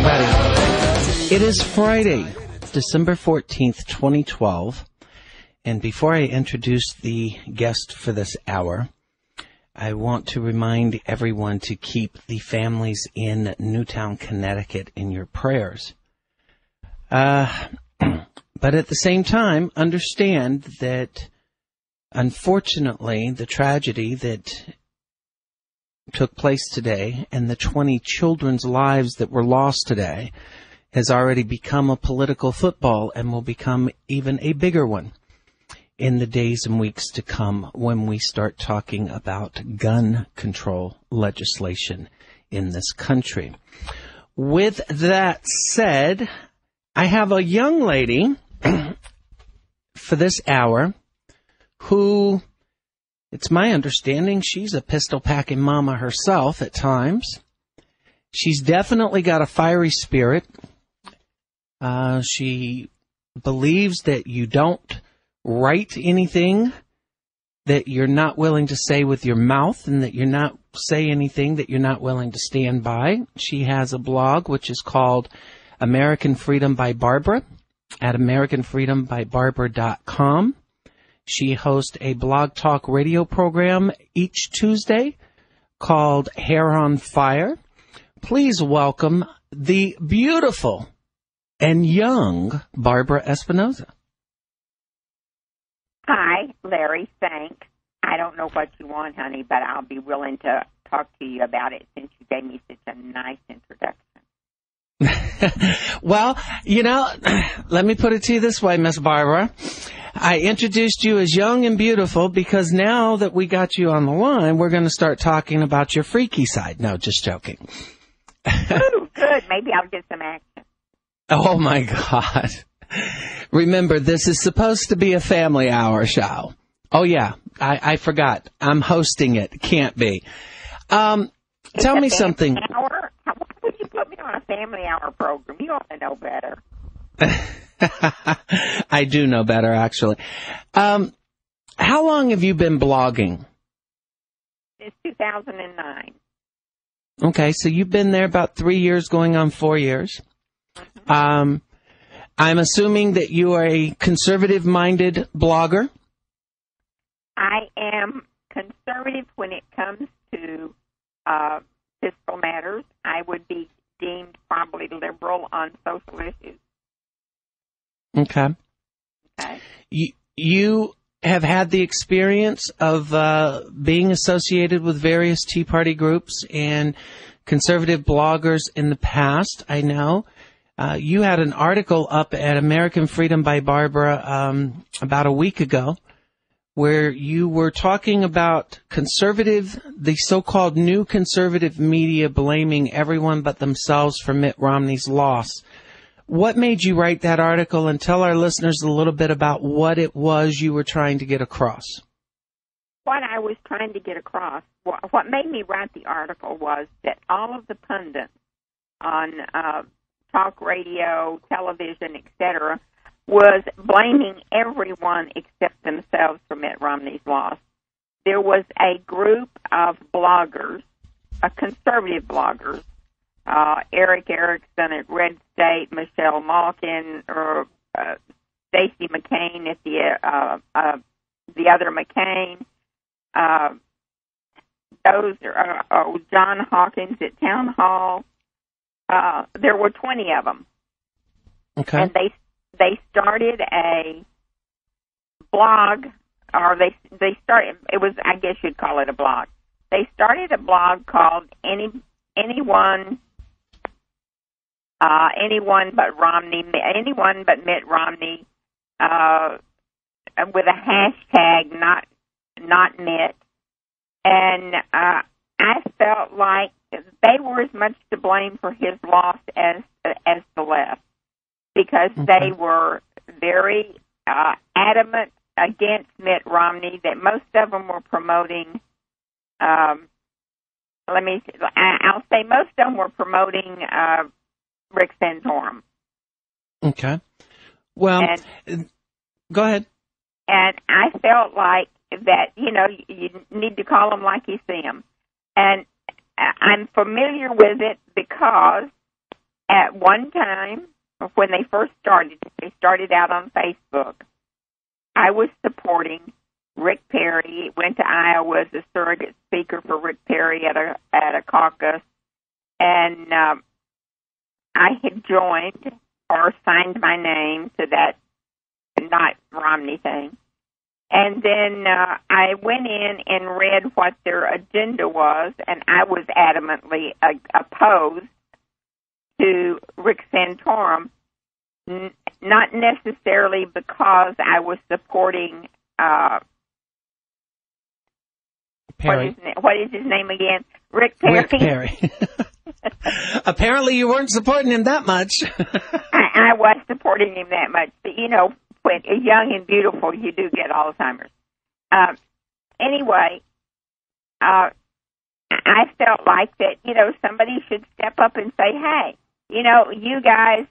everybody. It is Friday, December 14th, 2012. And before I introduce the guest for this hour, I want to remind everyone to keep the families in Newtown, Connecticut in your prayers. But at the same time, understand that, unfortunately, the tragedy that took place today and the 20 children's lives that were lost today has already become a political football and will become even a bigger one in the days and weeks to come when we start talking about gun control legislation in this country. With that said, I have a young lady for this hour who, it's my understanding, she's a pistol-packing mama herself at times. She's definitely got a fiery spirit. She believes that you don't write anything that you're not willing to say with your mouth, and that you're not say anything that you're not willing to stand by. She has a blog which is called American Freedom by Barbara at AmericanFreedomByBarbara.com. She hosts a blog talk radio program each Tuesday called Hair on Fire. Please welcome the beautiful and young Barbara Espinosa. Hi, Larry. Thanks. I don't know what you want, honey, but I'll be willing to talk to you about it since you gave me such a nice introduction. Well, let me put it to you this way, Miss Barbara. I introduced you as young and beautiful because now that we got you on the line, we're going to start talking about your freaky side. No, just joking. Ooh, good. Maybe I'll get some action. Oh, my God. Remember, this is supposed to be a family hour show. Oh, yeah. I forgot. I'm hosting it. Can't be. Tell me something. Hour? Why would you put me on a family hour program? You ought to know better. I do know better, actually. How long have you been blogging? Since 2009. Okay, so you've been there about 3 years, going on 4 years. Mm-hmm. I'm assuming that you are a conservative-minded blogger? I am conservative when it comes to fiscal matters. I would be deemed probably liberal on social issues. Okay. You have had the experience of being associated with various Tea Party groups and conservative bloggers in the past, I know. You had an article up at American Freedom by Barbara about a week ago where you were talking about the so-called new conservative media blaming everyone but themselves for Mitt Romney's loss. What made you write that article, and tell our listeners a little bit about what it was you were trying to get across? What I was trying to get across, what made me write the article was that all of the pundits on talk radio, television, etc., was blaming everyone except themselves for Mitt Romney's loss. There was a group of bloggers, conservative bloggers, Eric Erickson at Red State, Michelle Malkin, or Stacey McCain at the other McCain. Those are John Hawkins at Town Hall. There were 20 of them. Okay. And they started a blog, or they started. It was, I guess you'd call it a blog. They started a blog called Anyone but Romney, anyone but Mitt Romney, with a hashtag not Mitt, and I felt like they were as much to blame for his loss as the left, because they were very adamant against Mitt Romney. That most of them were promoting. I'll say most of them were promoting Rick Santorum. Okay. Well, go ahead. And I felt like that, you need to call them like you see them. And I'm familiar with it because at one time, when they started out on Facebook, I was supporting Rick Perry. Went to Iowa as a surrogate speaker for Rick Perry at a caucus, and I had joined or signed my name to that not Romney thing. And then I went in and read what their agenda was, and I was adamantly opposed to Rick Santorum, not necessarily because I was supporting Perry. What is his name again? Rick Perry. Rick Perry. Apparently you weren't supporting him that much. I was supporting him that much. But, you know, when young and beautiful, you do get Alzheimer's. Anyway, I felt like that, you know, somebody should step up and say, hey, you know, you guys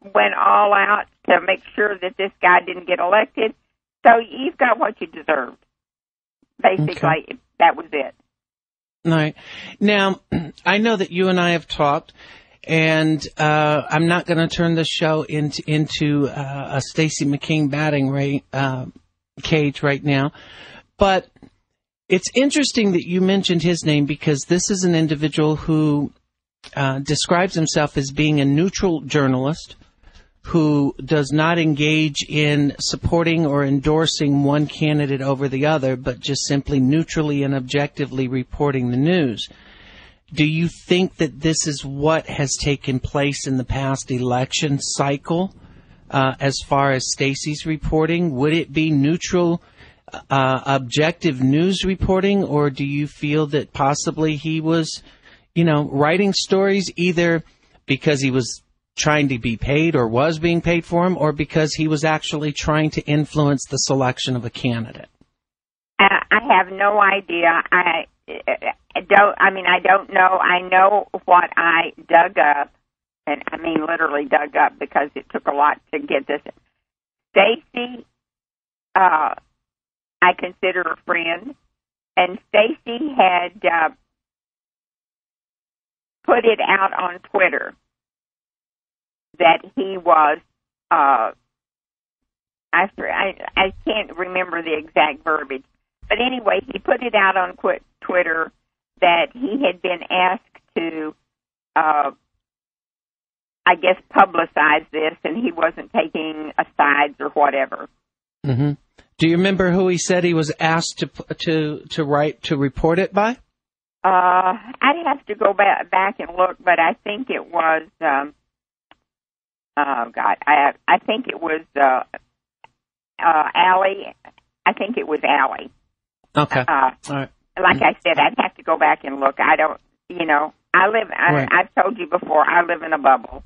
went all out to make sure that this guy didn't get elected, so you've got what you deserved. Basically, okay. That was it. All right. Now, I know that you and I have talked, and I'm not going to turn the show into a Stacey McCain batting cage right now, but it's interesting that you mentioned his name because this is an individual who describes himself as being a neutral journalist who does not engage in supporting or endorsing one candidate over the other, but just simply neutrally and objectively reporting the news. Do you think that this is what has taken place in the past election cycle as far as Stacey's reporting? Would it be neutral, objective news reporting, or do you feel that possibly he was, you know, writing stories either because he was trying to be paid or was being paid for him, or because he was actually trying to influence the selection of a candidate? I have no idea. I don't know. I know what I dug up, and I mean literally dug up because it took a lot to get this. Stacey, I consider a friend, and Stacey had put it out on Twitter that he was, I can't remember the exact verbiage, but anyway, he put it out on Twitter that he had been asked to, I guess, publicize this, and he wasn't taking sides or whatever. Mm-hmm. Do you remember who he said he was asked to report it by? I'd have to go back and look, but I think it was. I think it was Allie. I think it was Allie. Okay. All right. Like I said, I'd have to go back and look. I don't, you know, Right. I've told you before, I live in a bubble.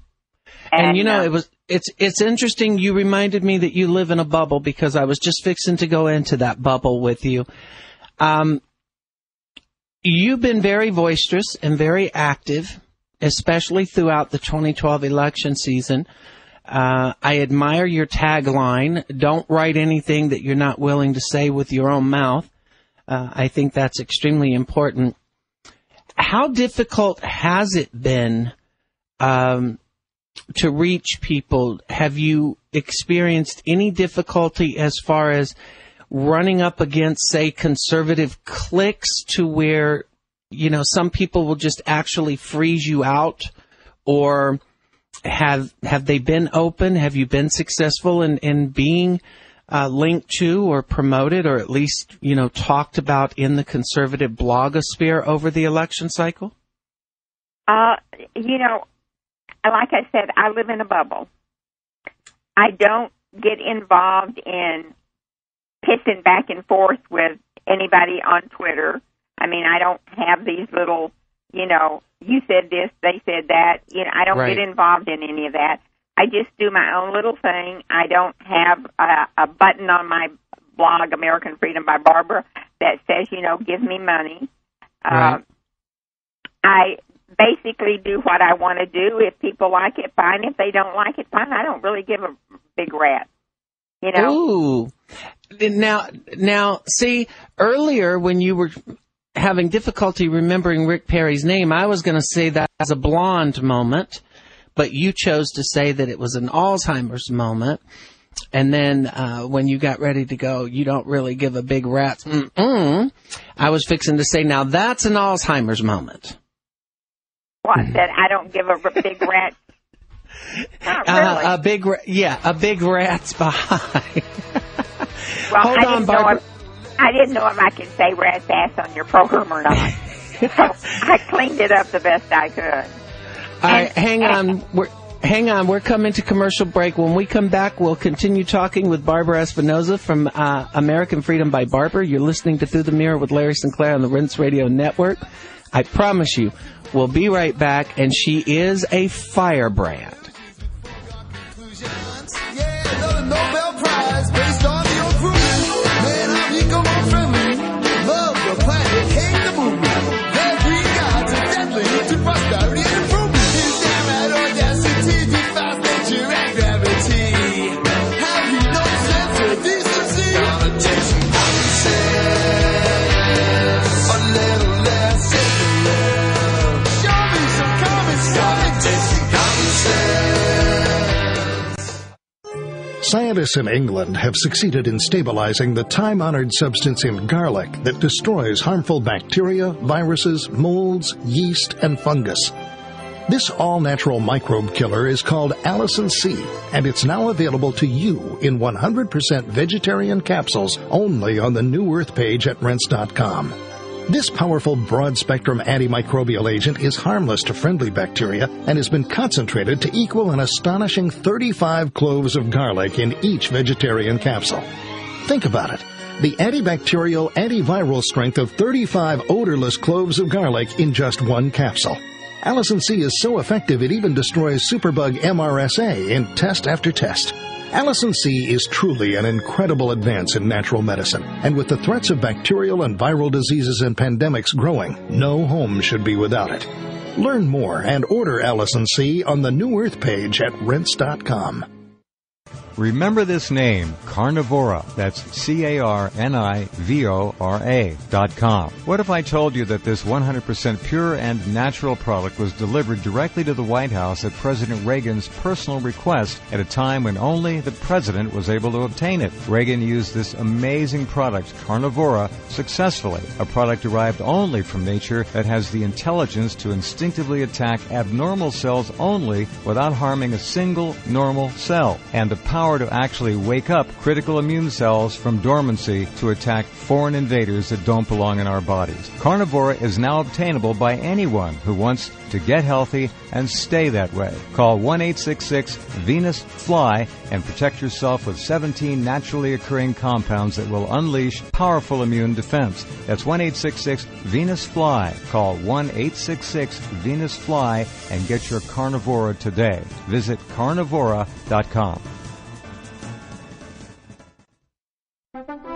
And you know, it's interesting you reminded me that you live in a bubble because I was just fixing to go into that bubble with you. You've been very boisterous and very active, especially throughout the 2012 election season. I admire your tagline, don't write anything that you're not willing to say with your own mouth. I think that's extremely important. How difficult has it been to reach people? Have you experienced any difficulty as far as running up against, say, conservative cliques to where, you know, some people will just actually freeze you out? Or have they been open? Have you been successful in being linked to or promoted or at least, you know, talked about in the conservative blogosphere over the election cycle? You know, like I said, I live in a bubble. I don't get involved in pissing back and forth with anybody on Twitter. I mean, I don't have these little, you know, you said this, they said that. You know, I don't get involved in any of that. I just do my own little thing. I don't have a button on my blog, American Freedom by Barbara, that says, you know, give me money. Right. I basically do what I want to do. If people like it, fine. If they don't like it, fine. I don't really give a big rat. You know? Ooh. Now, see, earlier when you were having difficulty remembering Rick Perry's name, I was going to say that as a blonde moment. but you chose to say that it was an Alzheimer's moment. And then when you got ready to go, you don't really give a big rat's I was fixing to say, now that's an Alzheimer's moment. What, that I don't give a big rat? Not really. A big rat's behind. Well, Hold on, Barbara. I didn't know if I could say rat's ass on your program or not. So I cleaned it up the best I could. All right, hang on. We're coming to commercial break. When we come back, we'll continue talking with Barbara Espinosa from American Freedom by Barbara. You're listening to Through the Mirror with Larry Sinclair on the Rinse Radio Network. I promise you, we'll be right back, and she is a firebrand. Scientists in England have succeeded in stabilizing the time-honored substance in garlic that destroys harmful bacteria, viruses, molds, yeast, and fungus. This all-natural microbe killer is called Allicin C, and it's now available to you in 100% vegetarian capsules only on the New Earth page at Rense.com. This powerful broad-spectrum antimicrobial agent is harmless to friendly bacteria and has been concentrated to equal an astonishing 35 cloves of garlic in each vegetarian capsule. Think about it. The antibacterial, antiviral strength of 35 odorless cloves of garlic in just one capsule. Allicin C is so effective it even destroys superbug MRSA in test after test. Allicin C is truly an incredible advance in natural medicine, and with the threats of bacterial and viral diseases and pandemics growing, no home should be without it. Learn more and order Allicin C on the New Earth page at Rense.com. Remember this name, Carnivora. That's CARNIVORA.com. What if I told you that this 100% pure and natural product was delivered directly to the White House at President Reagan's personal request at a time when only the president was able to obtain it? Reagan used this amazing product, Carnivora, successfully, a product derived only from nature that has the intelligence to instinctively attack abnormal cells only without harming a single normal cell, and the power to actually wake up critical immune cells from dormancy to attack foreign invaders that don't belong in our bodies. Carnivora is now obtainable by anyone who wants to get healthy and stay that way. Call 1-866-VENUS-FLY and protect yourself with 17 naturally occurring compounds that will unleash powerful immune defense. That's 1-866-VENUS-FLY. Call 1-866-VENUS-FLY and get your Carnivora today. Visit carnivora.com.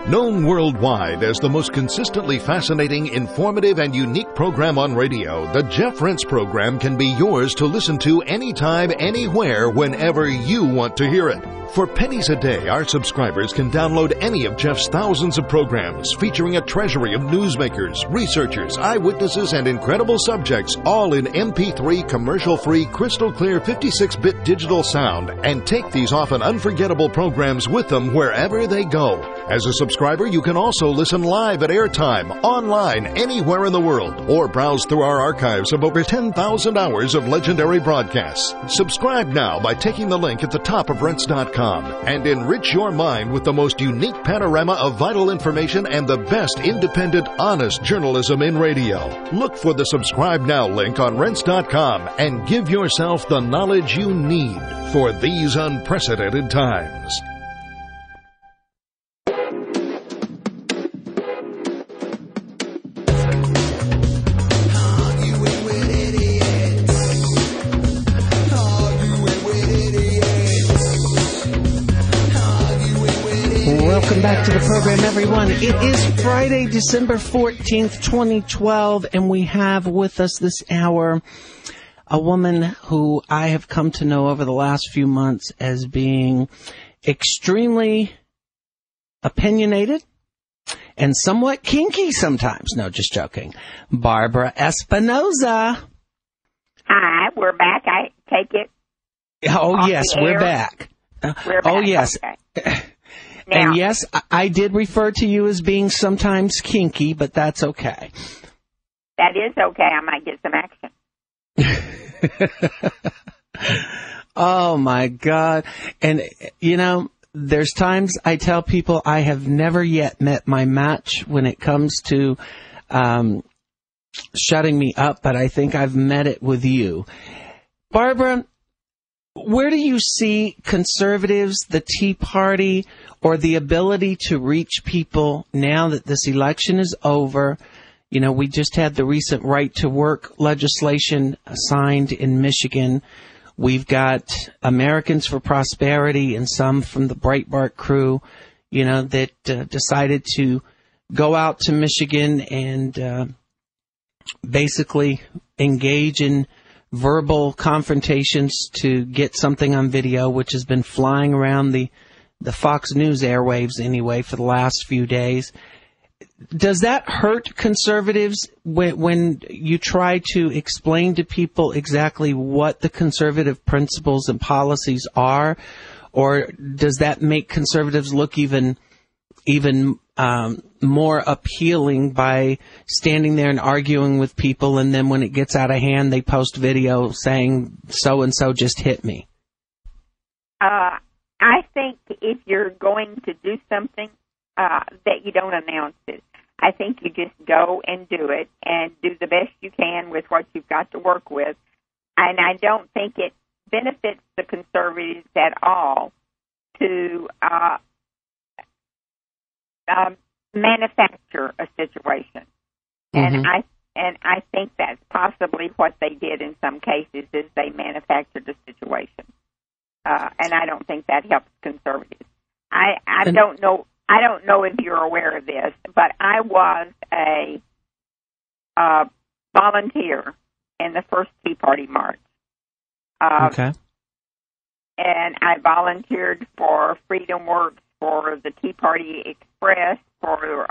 Known worldwide as the most consistently fascinating, informative, and unique program on radio, the Jeff Rense program can be yours to listen to anytime, anywhere, whenever you want to hear it. For pennies a day, our subscribers can download any of Jeff's thousands of programs featuring a treasury of newsmakers, researchers, eyewitnesses, and incredible subjects, all in MP3 commercial-free, crystal-clear 56-bit digital sound, and take these often unforgettable programs with them wherever they go. As a subscriber, you can also listen live at airtime, online, anywhere in the world, or browse through our archives of over 10,000 hours of legendary broadcasts. Subscribe now by taking the link at the top of Rense.com and enrich your mind with the most unique panorama of vital information and the best independent, honest journalism in radio. Look for the Subscribe Now link on Rense.com and give yourself the knowledge you need for these unprecedented times. Welcome back to the program, everyone. It is Friday, December 14th, 2012, and we have with us this hour a woman who I have come to know over the last few months as being extremely opinionated and somewhat kinky sometimes. No, just joking. Barbara Espinosa. Hi, we're back. I take it Oh, off yes, the we're air? back. We're Oh, back, yes. okay. And Now, yes, I did refer to you as being sometimes kinky, but that's okay. that is okay. I might get some action. Oh, my God. And, you know, there's times I tell people I have never yet met my match when it comes to shutting me up, but I think I've met it with you. Barbara, where do you see conservatives, the Tea Party, or the ability to reach people now that this election is over? You know, we just had the recent right to work legislation signed in Michigan. We've got Americans for Prosperity and some from the Breitbart crew, you know, that decided to go out to Michigan and basically engage in verbal confrontations to get something on video, which has been flying around the Fox News airwaves anyway for the last few days. Does that hurt conservatives when you try to explain to people exactly what the conservative principles and policies are? Or does that make conservatives look even more appealing by standing there and arguing with people, and then when it gets out of hand, they post video saying, so-and-so just hit me? I think if you're going to do something, that you don't announce it. I think you just go and do it and do the best you can with what you've got to work with. And I don't think it benefits the conservatives at all to manufacture a situation. Mm-hmm. And I think that's possibly what they did in some cases, is they manufactured a situation. And I don't think that helps conservatives. I don't know if you're aware of this, but I was a volunteer in the first Tea Party March. Okay. And I volunteered for Freedom Works, for the Tea Party Express, for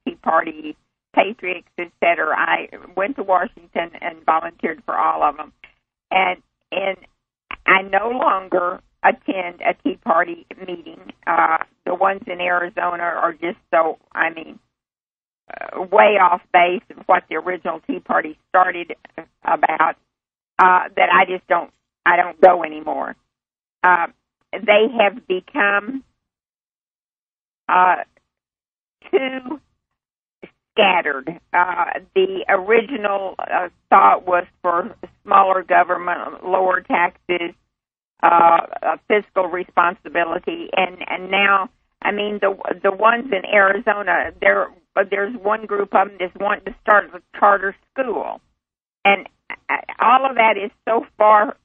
Tea Party Patriots, etc. I went to Washington and volunteered for all of them. And I no longer attend a Tea Party meeting. The ones in Arizona are just way off base of what the original Tea Party started about, that I don't go anymore. They have become too scattered. The original thought was for smaller government, lower taxes, fiscal responsibility, and now, I mean, the ones in Arizona, there's one group of them that's wanting to start a charter school, and all of that is so far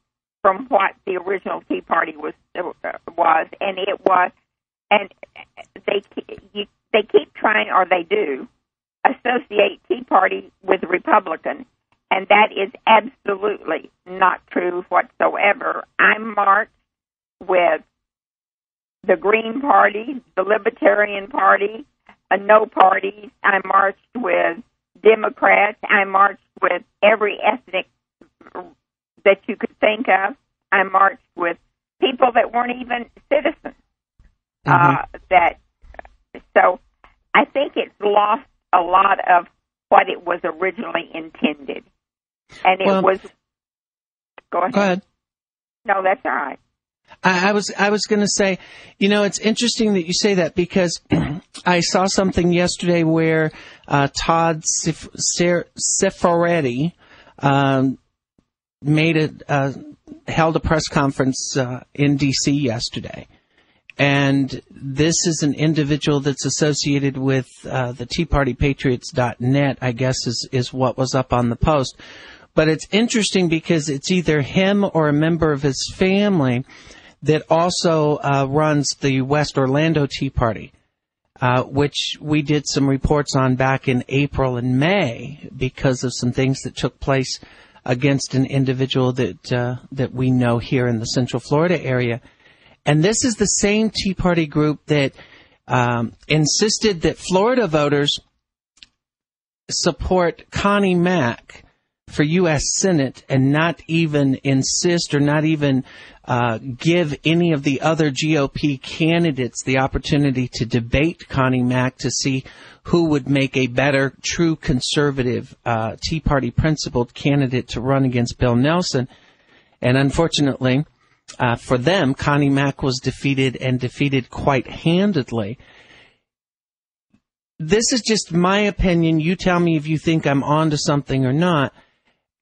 from what the original Tea Party was, and they keep trying, or they do, associate Tea Party with Republican, and that is absolutely not true whatsoever. I marched with the Green Party, the Libertarian Party, no parties. I marched with Democrats. I marched with every ethnic that you could think of. I marched with people that weren't even citizens. So I think it's lost a lot of what it was originally intended. And it was... Go ahead. No, that's all right. I was going to say, you know, it's interesting that you say that, because I saw something yesterday where Todd Cifaretti held a press conference in D.C. yesterday. And this is an individual that's associated with the TeaPartyPatriots.net, I guess is what was up on the post. But it's interesting because it's either him or a member of his family that also runs the West Orlando Tea Party, which we did some reports on back in April and May because of some things that took place against an individual that we know here in the Central Florida area. And this is the same Tea Party group that insisted that Florida voters support Connie Mack, for U.S. Senate and not even insist or not even give any of the other GOP candidates the opportunity to debate Connie Mack to see who would make a better, true conservative, Tea Party principled candidate to run against Bill Nelson. And unfortunately, for them, Connie Mack was defeated and defeated quite handedly. This is just my opinion. You tell me if you think I'm onto something or not.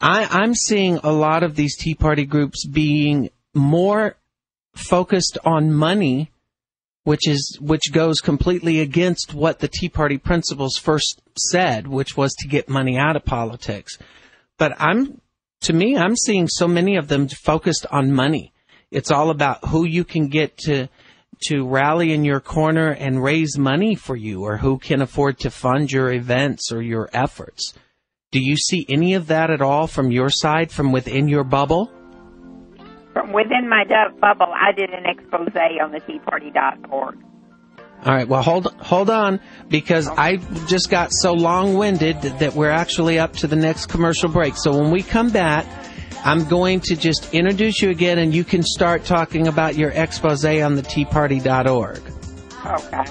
I'm seeing a lot of these Tea Party groups being more focused on money, which goes completely against what the Tea Party principles first said, which was to get money out of politics. But I'm seeing so many of them focused on money. It's all about who you can get to rally in your corner and raise money for you, or who can afford to fund your events or your efforts. Do you see any of that at all from your side, from within your bubble? From within my bubble, I did an expose on the teaparty.org. All right, well, hold on, because I just got so long-winded that we're actually up to the next commercial break. So when we come back, I'm going to just introduce you again, and you can start talking about your expose on the teaparty.org. Okay.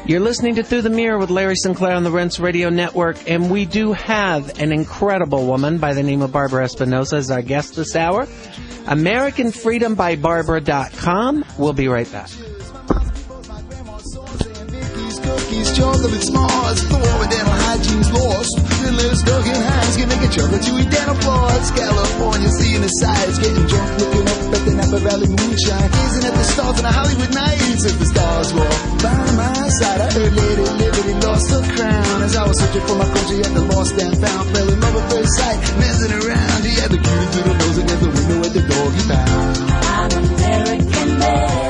You're listening to Through the Mirror with Larry Sinclair on the Rense Radio Network, and we do have an incredible woman by the name of Barbara Espinosa as our guest this hour. AmericanFreedomByBarbara.com. We'll be right back. Cookies, chocolate s'mores, Florida dental hygiene's lost. Then little Dunkin' Hines can make a chocolate to eat dental floors. California, seeing the sights, getting drunk, looking up at the Napa Valley moonshine, gazing at the stars on a Hollywood night. As the stars walk by my side, I heard Lady Liberty lost her crown. As I was searching for my country at the lost and found, fell in love at first sight, messing around. He had the cutest little nose against the window at the door he found. I'm American made.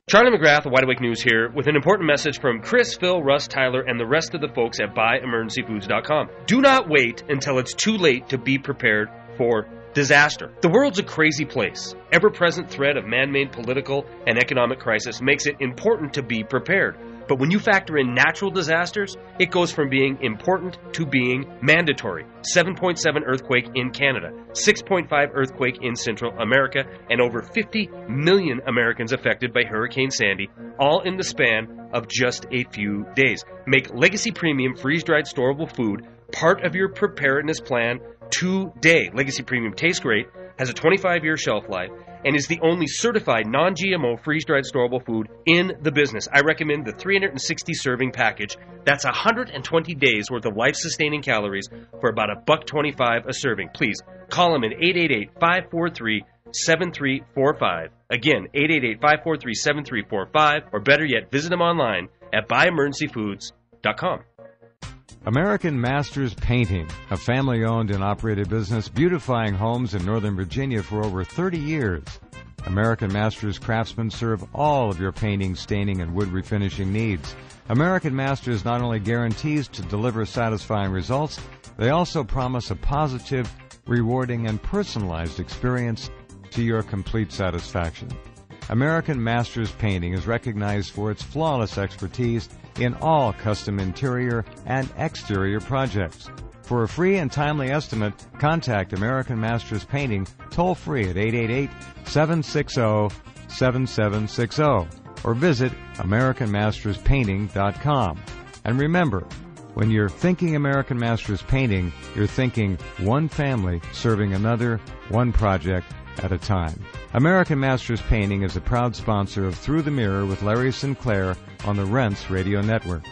Charlie McGrath of Wide Awake News here with an important message from Chris, Phil, Russ, Tyler, and the rest of the folks at BuyEmergencyFoods.com. Do not wait until it's too late to be prepared for disaster. The world's a crazy place. Ever-present threat of man-made political and economic crisis makes it important to be prepared. But when you factor in natural disasters, it goes from being important to being mandatory. 7.7 earthquake in Canada, 6.5 earthquake in Central America, and over 50 million Americans affected by Hurricane Sandy, all in the span of just a few days. Make Legacy Premium freeze-dried storable food part of your preparedness plan today. Legacy Premium tastes great, has a 25-year shelf life, and is the only certified non-GMO freeze-dried storable food in the business. I recommend the 360-serving package. That's 120 days worth of life-sustaining calories for about $1.25 a serving. Please call them at 888-543-7345. Again, 888-543-7345, or better yet, visit them online at buyemergencyfoods.com. American Masters Painting, a family-owned and operated business beautifying homes in Northern Virginia for over 30 years. American Masters craftsmen serve all of your painting, staining, and wood refinishing needs. American Masters not only guarantees to deliver satisfying results, they also promise a positive, rewarding, and personalized experience to your complete satisfaction. American Masters Painting is recognized for its flawless expertise in all custom interior and exterior projects. For a free and timely estimate, contact American Masters Painting toll-free at 888-760-7760 or visit AmericanMastersPainting.com. And remember, when you're thinking American Masters Painting, you're thinking one family serving another, one project at a time. American Masters Painting is a proud sponsor of Through the Mirror with Larry Sinclair on the Rense Radio Network.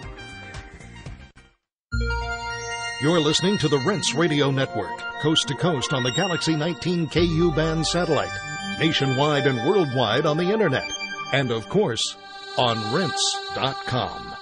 You're listening to the Rense Radio Network, coast to coast on the Galaxy 19 KU band satellite, nationwide and worldwide on the internet, and of course, on Rense.com.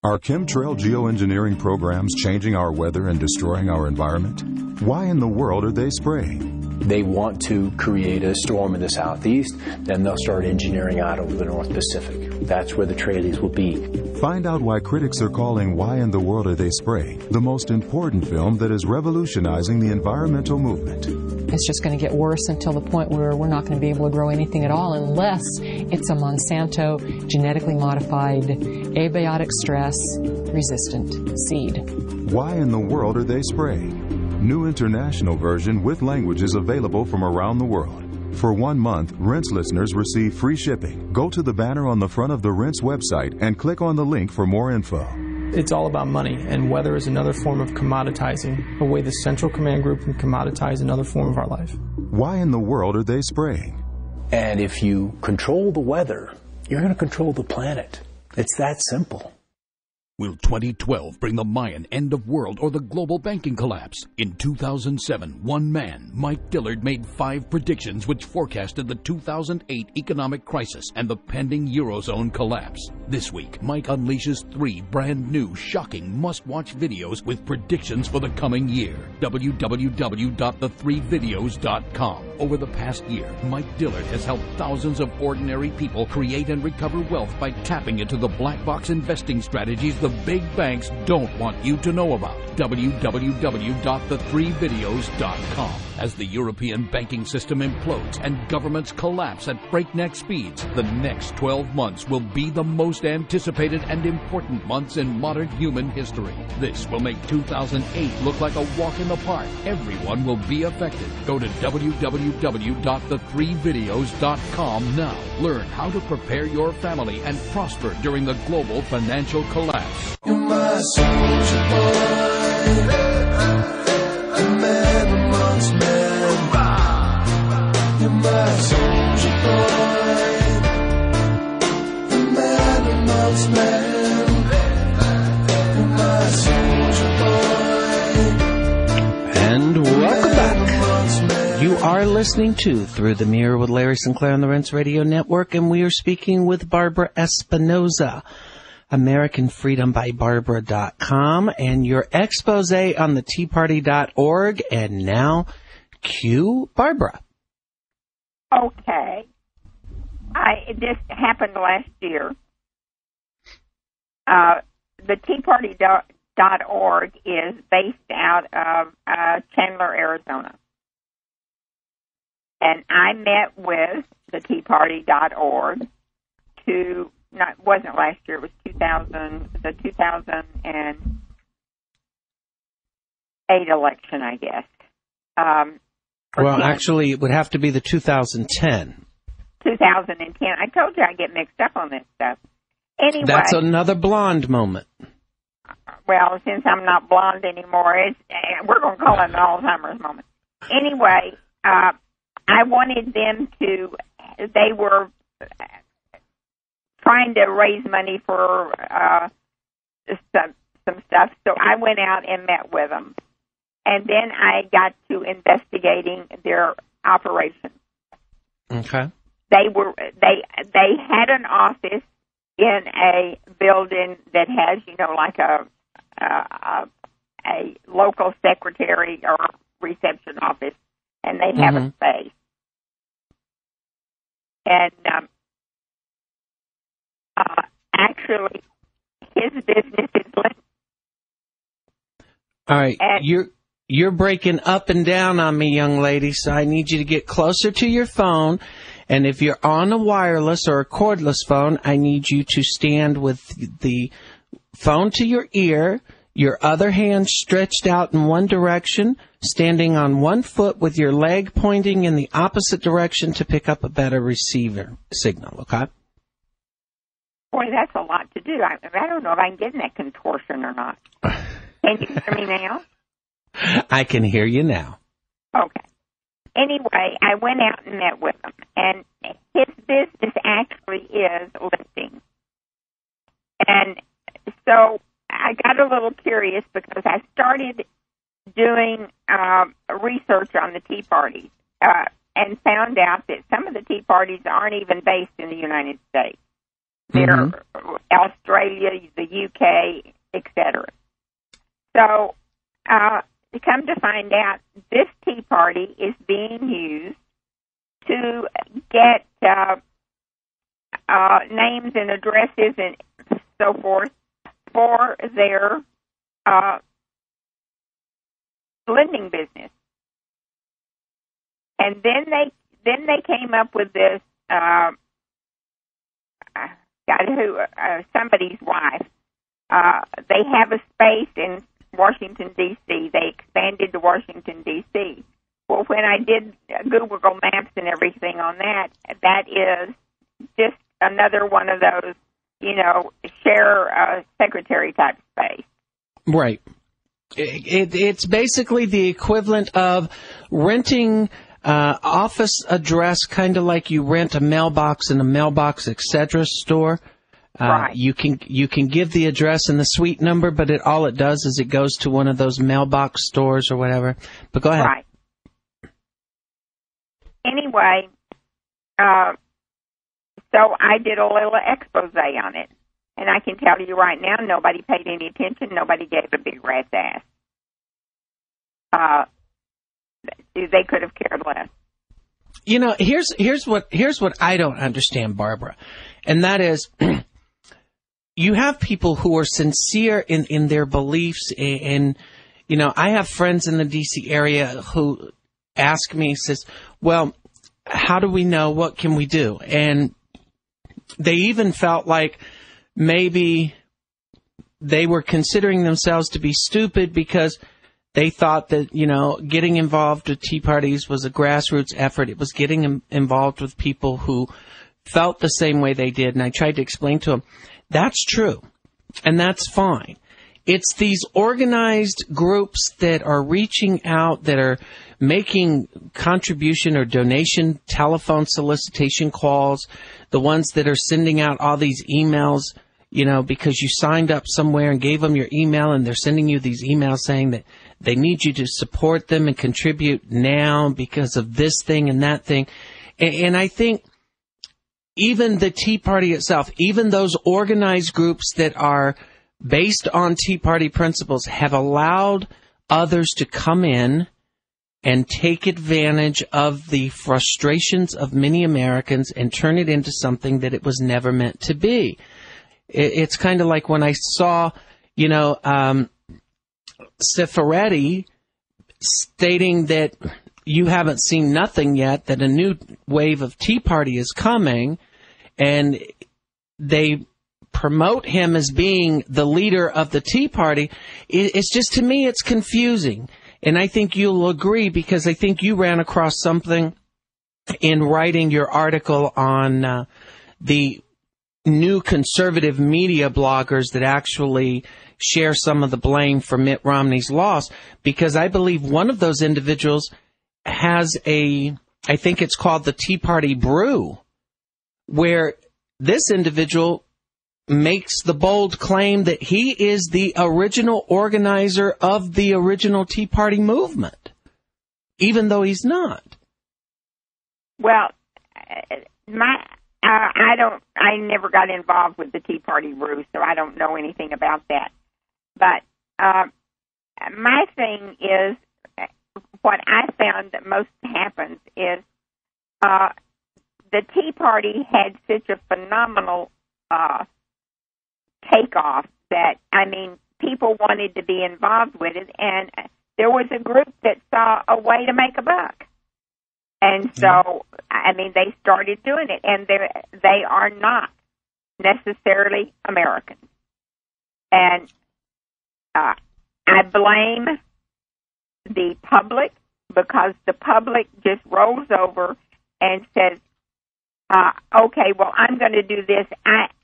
Are chemtrail geoengineering programs changing our weather and destroying our environment? Why in the world are they spraying? they want to create a storm in the southeast, then they'll start engineering out over the North Pacific. That's where the trailees will be. Find out why critics are calling Why in the World Are They Spraying the most important film that is revolutionizing the environmental movement. It's just going to get worse until the point where we're not going to be able to grow anything at all unless it's a Monsanto genetically modified, abiotic stress resistant seed. Why in the World Are They Spraying? New international version with languages available from around the world. For 1 month, Rinse listeners receive free shipping. Go to the banner on the front of the Rinse website and click on the link for more info. It's all about money, and weather is another form of commoditizing, a way the Central Command Group can commoditize another form of our life. Why in the world are they spraying? And if you control the weather, you're going to control the planet. It's that simple. Will 2012 bring the Mayan end of world or the global banking collapse? In 2007, one man, Mike Dillard, made 5 predictions which forecasted the 2008 economic crisis and the pending Eurozone collapse. This week, Mike unleashes 3 brand new, shocking, must-watch videos with predictions for the coming year. www.the3videos.com. Over the past year, Mike Dillard has helped thousands of ordinary people create and recover wealth by tapping into the black box investing strategies the big banks don't want you to know about. www.the3videos.com. As the European banking system implodes and governments collapse at breakneck speeds, the next 12 months will be the most anticipated and important months in modern human history. This will make 2008 look like a walk in the park. Everyone will be affected. Go to www.the3videos.com now. Learn how to prepare your family and prosper during the global financial collapse. You're my soldier boy, a man amongst men. You're my soldier boy, a man amongst men. You're my soldier boy. And welcome back. You are listening to Through the Mirror with Larry Sinclair on the Rense Radio Network, and we are speaking with Barbara Espinosa, AmericanFreedomByBarbara.com, and your expose on the TeaParty.org. And now, cue Barbara. Okay. This happened last year. The TeaParty.org is based out of Chandler, Arizona. And I met with the TeaParty.org wasn't last year, it was 2008 election, I guess. Actually, it would have to be the 2010. 2010. I told you I get mixed up on this stuff. Anyway. That's another blonde moment. Well, since I'm not blonde anymore, we're going to call it an Alzheimer's moment. Anyway, I wanted them to, they were trying to raise money for some stuff, so I went out and met with them. And then I got to investigating their operation. Okay. They had an office in a building that has, like a local secretary or reception office, and they have a space. And actually, his business is linked. All right, you're breaking up and down on me, young lady, so I need you to get closer to your phone. And if you're on a wireless or a cordless phone, I need you to stand with the phone to your ear, your other hand stretched out in one direction, standing on one foot with your leg pointing in the opposite direction to pick up a better receiver signal, okay? Boy, that's a lot to do. I don't know if I can get in that contortion or not. Can you hear me now? I can hear you now. Okay. Anyway, I went out and met with him, and his business actually is lifting. And so I got a little curious because I started doing research on the Tea Party and found out that some of the Tea Parties aren't even based in the United States. They're Australia, the UK, etc. So to come to find out, this Tea Party is being used to get names and addresses and so forth for their lending business. And then they came up with this somebody's wife. They have a space in Washington, D.C. They expanded to Washington, D.C. Well, when I did Google Maps and everything on that, that is just another one of those, share secretary type space. Right. It's basically the equivalent of renting office address, kind of like you rent a mailbox in a mailbox, etc. store. Right. You can give the address and the suite number, but all it does is it goes to one of those mailbox stores or whatever. But go ahead. Right. Anyway, so I did a little expose on it, and I can tell you right now, nobody paid any attention. Nobody gave a big rat's ass. They could have cared less. Here's what I don't understand, Barbara, and that is. You have people who are sincere in their beliefs, and I have friends in the D.C. area who ask me, says, well, how do we know? What can we do? And they even felt like maybe they were considering themselves to be stupid because they thought that, getting involved with Tea Parties was a grassroots effort. It was getting involved with people who felt the same way they did. And I tried to explain to them, that's true, and that's fine. It's these organized groups that are reaching out, that are making contribution or donation telephone solicitation calls, the ones that are sending out all these emails, because you signed up somewhere and gave them your email, and they're sending you these emails saying that they need you to support them and contribute now because of this thing and that thing. And I think even the Tea Party itself, even those organized groups that are based on Tea Party principles, have allowed others to come in and take advantage of the frustrations of many Americans and turn it into something that it was never meant to be. It's kind of like when I saw, Cifaretti stating that you haven't seen nothing yet, that a new wave of Tea Party is coming, and they promote him as being the leader of the Tea Party. It's just, to me, it's confusing. And I think you'll agree, because I think you ran across something in writing your article on the new conservative media bloggers that actually share some of the blame for Mitt Romney's loss, because I believe one of those individuals has I think it's called the Tea Party Brew, where this individual makes the bold claim that he is the original organizer of the original Tea Party movement, even though he's not. Well, I never got involved with the Tea Party Brew, so I don't know anything about that. But my thing is, what I found that most happens is the Tea Party had such a phenomenal takeoff that, people wanted to be involved with it, and there was a group that saw a way to make a buck. And so, they started doing it, and they are not necessarily Americans. And I blame the public, because the public just rolls over and says, okay, well, I'm going to do this. I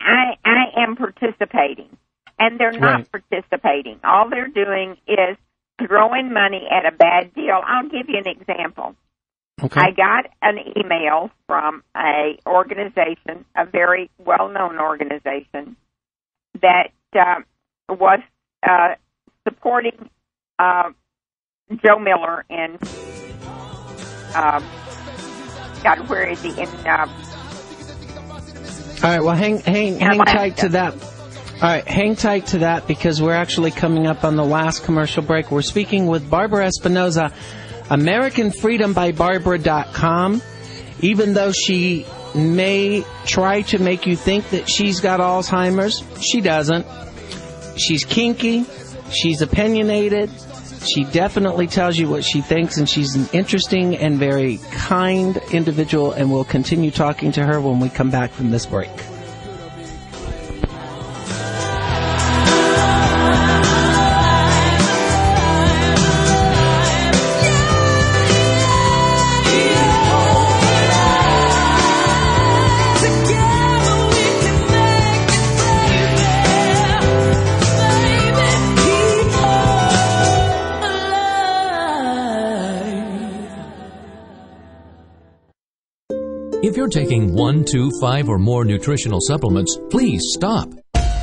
am participating. And they're not participating. All they're doing is throwing money at a bad deal. I'll give you an example. Okay. I got an email from a organization, a very well-known organization, that was supporting Joe Miller in, where is he? In all right, well, hang tight to that. All right, hang tight to that because we're actually coming up on the last commercial break. We're speaking with Barbara Espinosa, AmericanFreedomByBarbara.com. Even though she may try to make you think that she's got Alzheimer's, she doesn't. She's kinky. She's opinionated. She definitely tells you what she thinks, and she's an interesting and very kind individual, and we'll continue talking to her when we come back from this break. If you're taking 1, 2, 5, or more nutritional supplements, please stop.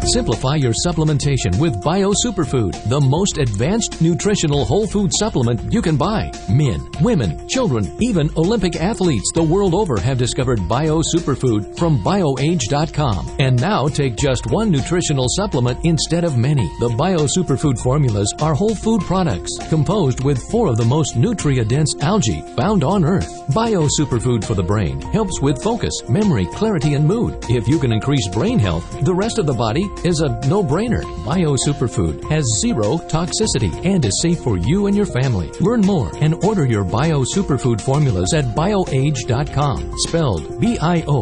Simplify your supplementation with Bio Superfood, the most advanced nutritional whole food supplement you can buy. Men, women, children, even Olympic athletes the world over have discovered Bio Superfood from BioAge.com. And now take just one nutritional supplement instead of many. The Bio Superfood formulas are whole food products composed with 4 of the most nutrient-dense algae found on Earth. Bio Superfood for the brain helps with focus, memory, clarity, and mood. If you can increase brain health, the rest of the body is a no-brainer. Bio Superfood has 0 toxicity and is safe for you and your family. Learn more and order your Bio Superfood formulas at BioAge.com, spelled BIOAGE.com,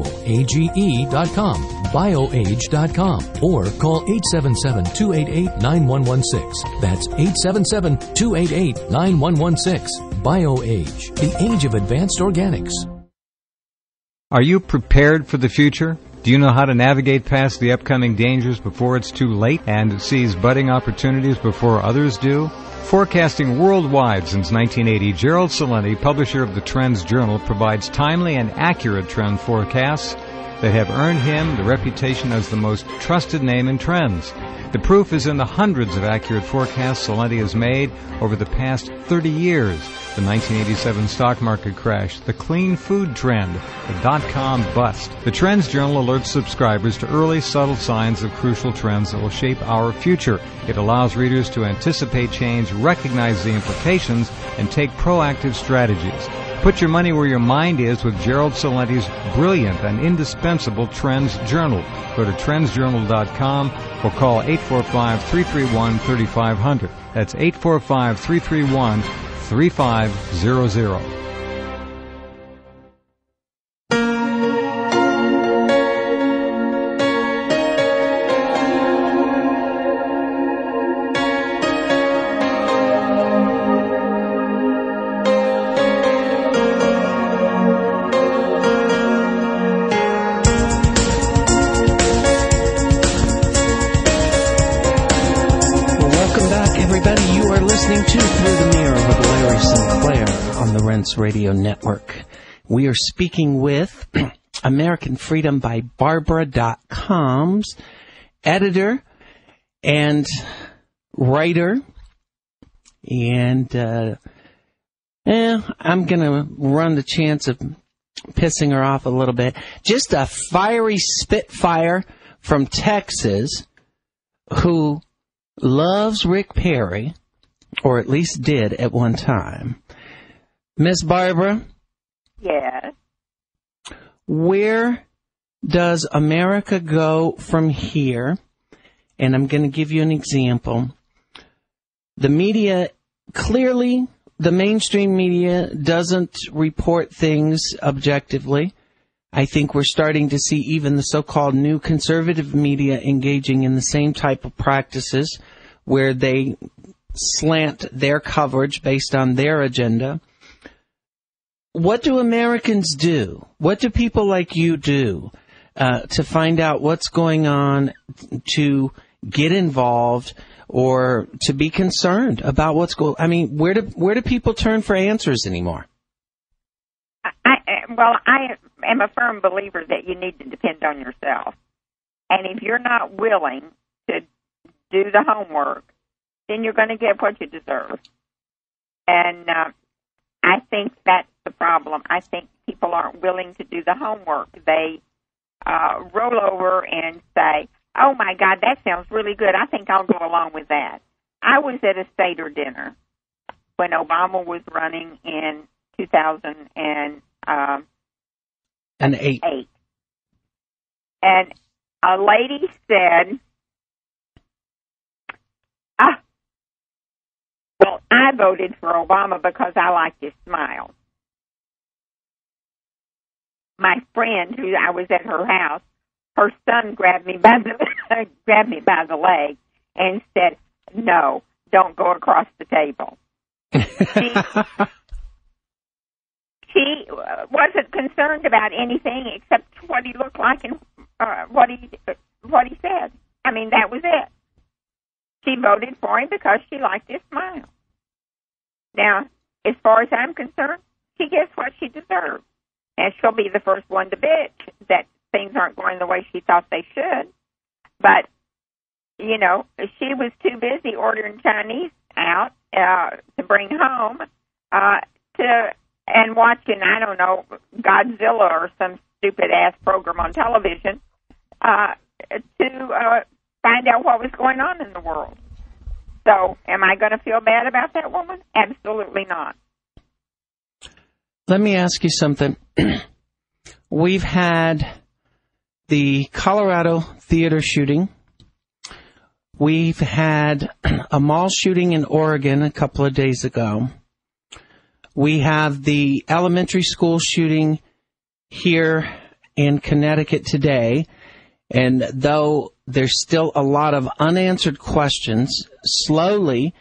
BioAge.com, or call 877-288-9116. That's 877-288-9116. BioAge, the age of advanced organics. Are you prepared for the future? Do you know how to navigate past the upcoming dangers before it's too late and seize budding opportunities before others do? Forecasting worldwide since 1980, Gerald Celente, publisher of the Trends Journal, provides timely and accurate trend forecasts that have earned him the reputation as the most trusted name in trends. The proof is in the hundreds of accurate forecasts Celente has made over the past 30 years. The 1987 stock market crash, the clean food trend, the dot-com bust. The Trends Journal alerts subscribers to early, subtle signs of crucial trends that will shape our future. It allows readers to anticipate change, recognize the implications, and take proactive strategies. Put your money where your mind is with Gerald Celente's brilliant and indispensable Trends Journal. Go to trendsjournal.com or call 845-331-3500. That's 845-331-3500. Radio Network. We are speaking with AmericanFreedomByBarbara.com's editor and writer, and I'm going to run the chance of pissing her off a little bit. Just a fiery spitfire from Texas who loves Rick Perry, or at least did at one time. Miss Barbara? Yes. Where does America go from here? And I'm going to give you an example. The media, clearly, the mainstream media doesn't report things objectively. I think we're starting to see even the so-called new conservative media engaging in the same type of practices where they slant their coverage based on their agenda. What do Americans do? What do people like you do to find out what's going on, to get involved, or to be concerned about what's going on? I mean, where do people turn for answers anymore? I am a firm believer that you need to depend on yourself. And if you're not willing to do the homework, then you're going to get what you deserve. And I think that's the problem. I think people aren't willing to do the homework. They roll over and say, Oh, my God, that sounds really good. I think I'll go along with that. I was at a Seder dinner when Obama was running in 2008. And a lady said, well, I voted for Obama because I liked his smile. My friend, who I was at her house, her son grabbed me by the leg and said, "No, don't go across the table." She wasn't concerned about anything except what he looked like and what he said. I mean, that was it. She voted for him because she liked his smile. Now, as far as I'm concerned, she gets what she deserves. And she'll be the first one to bitch that things aren't going the way she thought they should. But, you know, she was too busy ordering Chinese out to bring home and watching, I don't know, Godzilla or some stupid-ass program on television to find out what was going on in the world. So, am I going to feel bad about that woman? Absolutely not. Let me ask you something. We've had the Colorado theater shooting. We've had a mall shooting in Oregon a couple of days ago. We have the elementary school shooting here in Connecticut today. And though there's still a lot of unanswered questions, slowly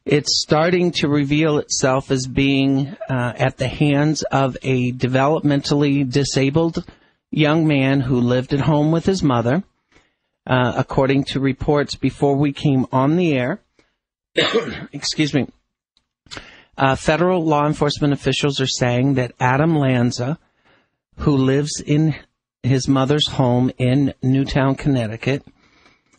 it's starting to reveal itself as being at the hands of a developmentally disabled young man who lived at home with his mother. According to reports before we came on the air, excuse me, federal law enforcement officials are saying that Adam Lanza, who lives in his mother's home in Newtown, Connecticut,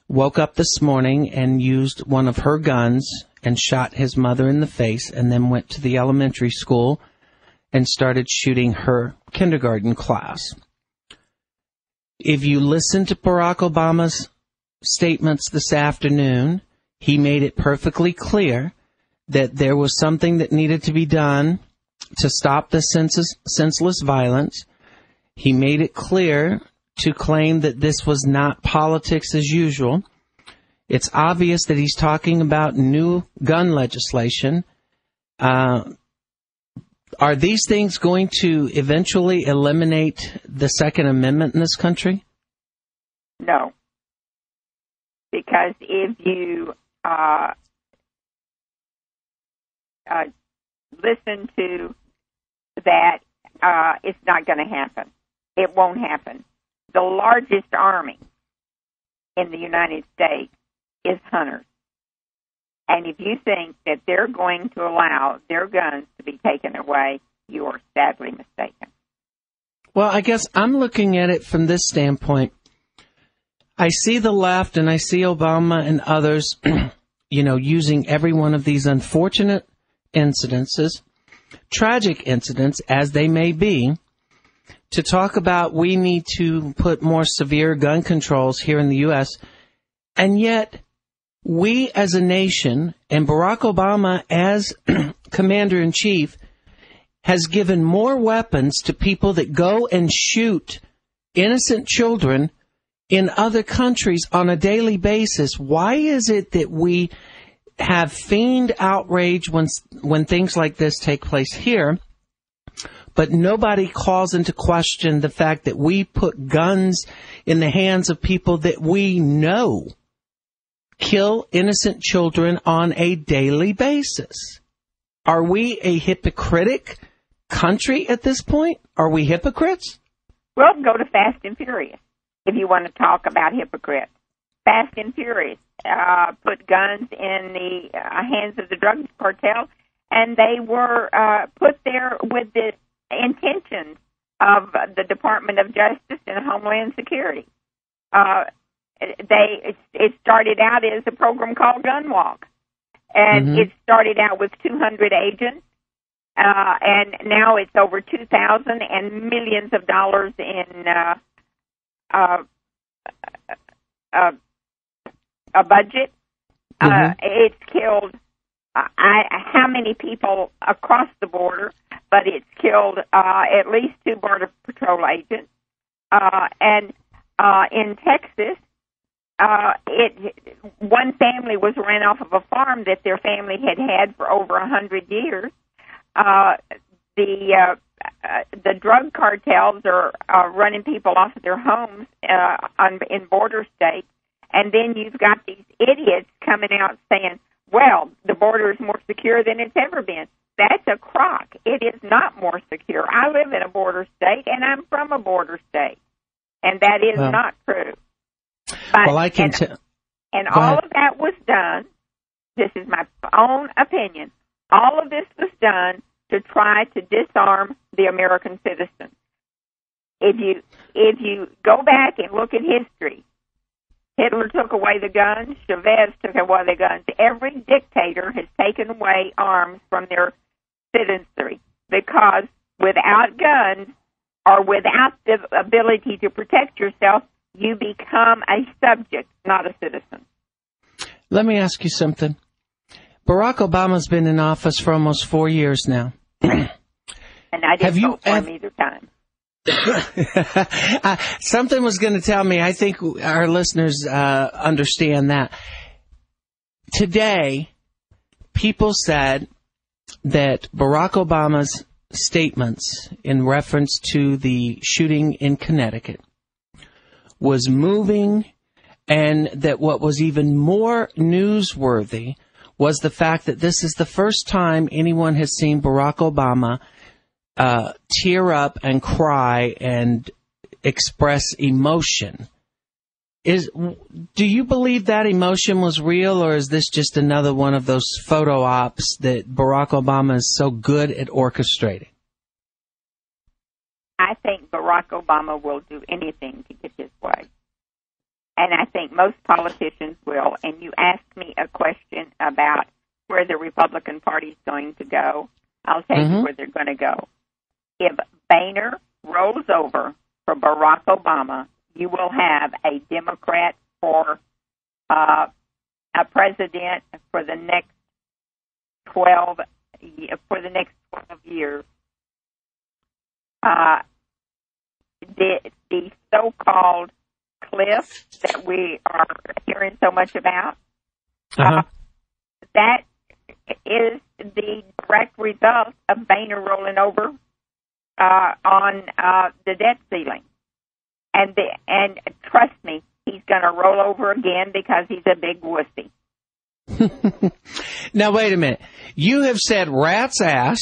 woke up this morning and used one of her guns and shot his mother in the face, and then went to the elementary school and started shooting her kindergarten class. If you listen to Barack Obama's statements this afternoon, he made it perfectly clear that there was something that needed to be done to stop the senseless violence. He made it clear to claim that this was not politics as usual. It's obvious that he's talking about new gun legislation. Are these things going to eventually eliminate the Second Amendment in this country? No. Because if you listen to that, it's not going to happen. It won't happen. The largest army in the United States is hunters. And if you think that they're going to allow their guns to be taken away, you are sadly mistaken. Well, I guess I'm looking at it from this standpoint. I see the left and I see Obama and others, using every one of these unfortunate incidences, tragic incidents as they may be, to talk about we need to put more severe gun controls here in the U.S., and yet we as a nation, and Barack Obama as Commander-in-Chief, has given more weapons to people that go and shoot innocent children in other countries on a daily basis. Why is it that we have feigned outrage when things like this take place here, but nobody calls into question the fact that we put guns in the hands of people that we know kill innocent children on a daily basis? Are we a hypocritic country at this point? Are we hypocrites? Well, go to Fast and Furious if you want to talk about hypocrites. Fast and Furious put guns in the hands of the drug cartel, and they were put there with the intentions of the Department of Justice and Homeland Security. It started out as a program called Gun Walk, and it started out with 200 agents, and now it's over 2,000 and millions of dollars in a budget. It's killed how many people across the border, but it's killed at least 2 Border Patrol agents. And in Texas, one family was ran off of a farm that their family had for over 100 years. The drug cartels are running people off of their homes in border states, and then you've got these idiots coming out saying, well, the border is more secure than it's ever been. That's a crock. It is not more secure. I live in a border state, and I'm from a border state, and that is not true. But, well, I can tell. And all of that was done, this is my own opinion, all of this was done to try to disarm the American citizen. If you go back and look at history, Hitler took away the guns, Chavez took away the guns. Every dictator has taken away arms from their citizenry because without guns or without the ability to protect yourself, you become a subject, not a citizen. Let me ask you something. Barack Obama's been in office for almost 4 years now. And I didn't vote for him either time. Something was going to tell me, I think our listeners understand that. Today, people said that Barack Obama's statements in reference to the shooting in Connecticut was moving, and that what was even more newsworthy was the fact that this is the first time anyone has seen Barack Obama tear up and cry and express emotion. Do you believe that emotion was real, or is this just another one of those photo ops that Barack Obama is so good at orchestrating? I think Barack Obama will do anything to get his way. And I think most politicians will. And you asked me a question about where the Republican Party is going to go. I'll tell you where they're going to go. If Boehner rolls over for Barack Obama, you will have a Democrat for a president for the next 12 years. The so-called cliff that we are hearing so much about, that is the direct result of Boehner rolling over on the debt ceiling. And trust me, he's going to roll over again because he's a big wussy. Now, wait a minute. You have said rat's ass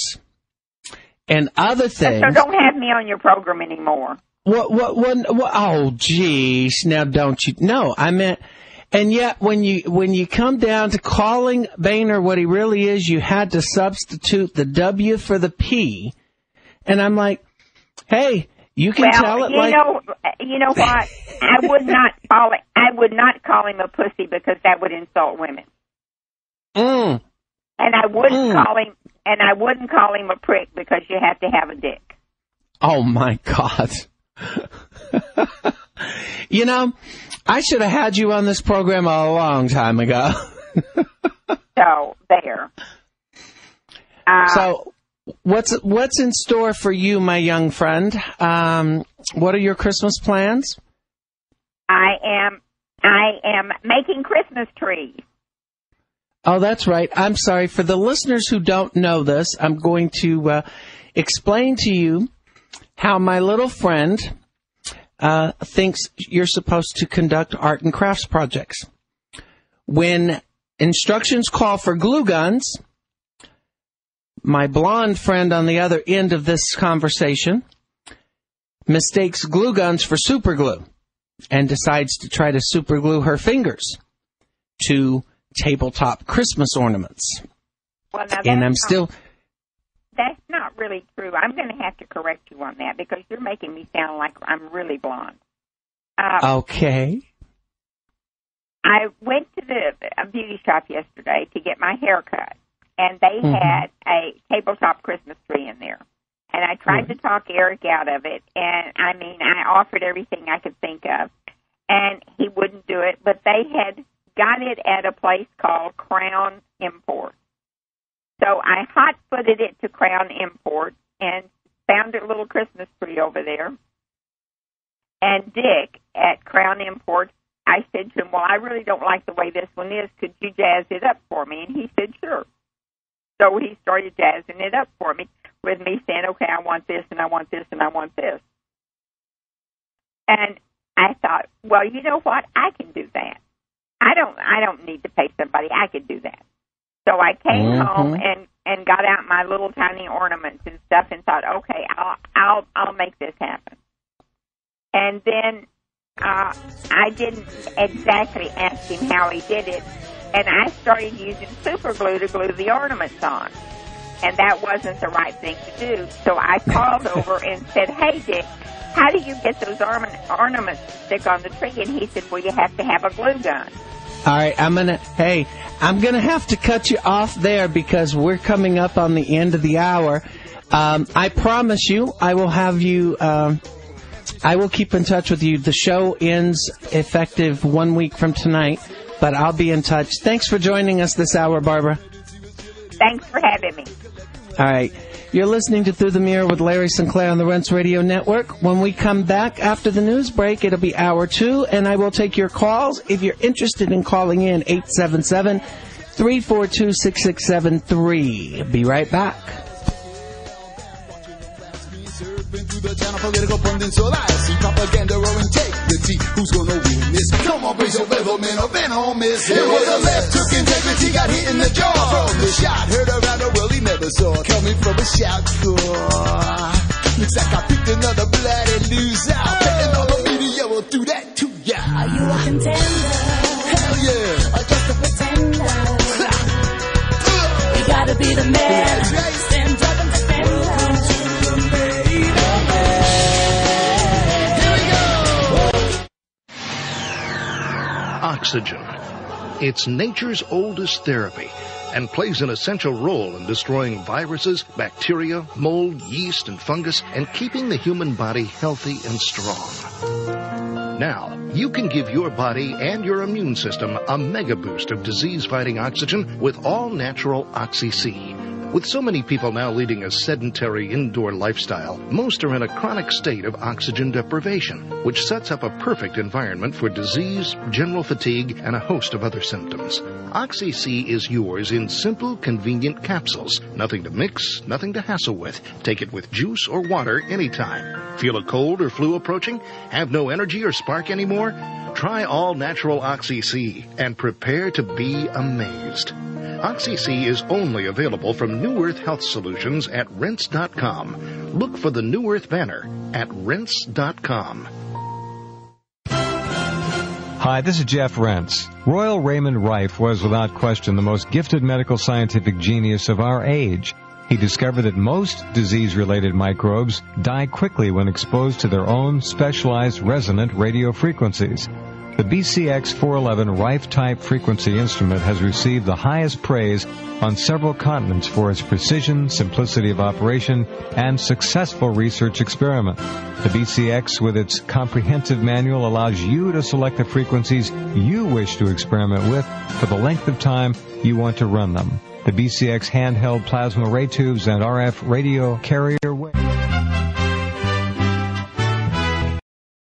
and other things. So don't have me on your program anymore. What, oh, geez. Now, don't you? No, I meant, and yet when you come down to calling Boehner what he really is, you had to substitute the W for the P. And I'm like, hey, you can tell it you know what? I would not call him a pussy because that would insult women. And I wouldn't call him a prick because you have to have a dick. Oh my God. You know, I should have had you on this program a long time ago. So there. So what's in store for you, my young friend? What are your Christmas plans? I am making Christmas trees. Oh, that's right. I'm sorry. For the listeners who don't know this, I'm going to explain to you how my little friend thinks you're supposed to conduct art and crafts projects. When instructions call for glue guns, my blonde friend on the other end of this conversation mistakes glue guns for super glue and decides to try to super glue her fingers to tabletop Christmas ornaments. Well, now and that's not really true. I'm going to have to correct you on that because you're making me sound like I'm really blonde. Okay. I went to a beauty shop yesterday to get my hair cut, and they had a tabletop Christmas tree in there. And I tried to talk Eric out of it, and I mean, I offered everything I could think of. and he wouldn't do it, but they had got it at a place called Crown Import. So I hot-footed it to Crown Import and found a little Christmas tree over there. And Dick at Crown Import, I said to him, well, I really don't like the way this one is. Could you jazz it up for me? And he said, sure. So he started jazzing it up for me with me saying, okay, I want this, and I want this, and I want this. And I thought, well, you know what? I can do that. I don't need to pay somebody. I can do that. So I came home and got out my little tiny ornaments and stuff and thought, okay, I'll make this happen. And then I didn't exactly ask him how he did it, and I started using super glue to glue the ornaments on. And that wasn't the right thing to do. So I called over and said, hey, Dick, how do you get those ornaments to stick on the tree? And he said, well, you have to have a glue gun. All right, I'm gonna have to cut you off there because we're coming up on the end of the hour. I promise you, I will have you. I will keep in touch with you. The show ends effective 1 week from tonight, but I'll be in touch. Thanks for joining us this hour, Barbara. Thanks for having me. All right. You're listening to Through the Mirror with Larry Sinclair on the Rense Radio Network. When we come back after the news break, it'll be hour 2, and I will take your calls. If you're interested in calling in, 877-342-6673. Be right back. Through the channel, political pundits, so I see propaganda or integrity. Who's gonna win this? Come on, raise your level, man, or man on miss. It was a left, took integrity, got hit in the jaw. From the shot, heard around the world he never saw. Coming from a shout, looks like I picked another bloody loser. Betting all the media will do that to ya. Are you a contender? Hell yeah. Or just a pretender? You gotta be the man. Stand up and defend us. Oxygen. It's nature's oldest therapy and plays an essential role in destroying viruses, bacteria, mold, yeast, and fungus, and keeping the human body healthy and strong. Now, you can give your body and your immune system a mega boost of disease-fighting oxygen with all-natural Oxy-C. With so many people now leading a sedentary indoor lifestyle, most are in a chronic state of oxygen deprivation, which sets up a perfect environment for disease, general fatigue, and a host of other symptoms. Oxy-C is yours in simple, convenient capsules. Nothing to mix, nothing to hassle with. Take it with juice or water anytime. Feel a cold or flu approaching? Have no energy or spark anymore? Try all-natural Oxy-C and prepare to be amazed. Oxy-C is only available from New Earth Health Solutions at Rense.com. Look for the New Earth banner at Rense.com. Hi, this is Jeff Rentz. Royal Raymond Rife was without question the most gifted medical scientific genius of our age. He discovered that most disease-related microbes die quickly when exposed to their own specialized resonant radio frequencies. The BCX411 Rife-type frequency instrument has received the highest praise on several continents for its precision, simplicity of operation, and successful research experiment. The BCX, with its comprehensive manual, allows you to select the frequencies you wish to experiment with for the length of time you want to run them. The BCX handheld plasma ray tubes and RF radio carrier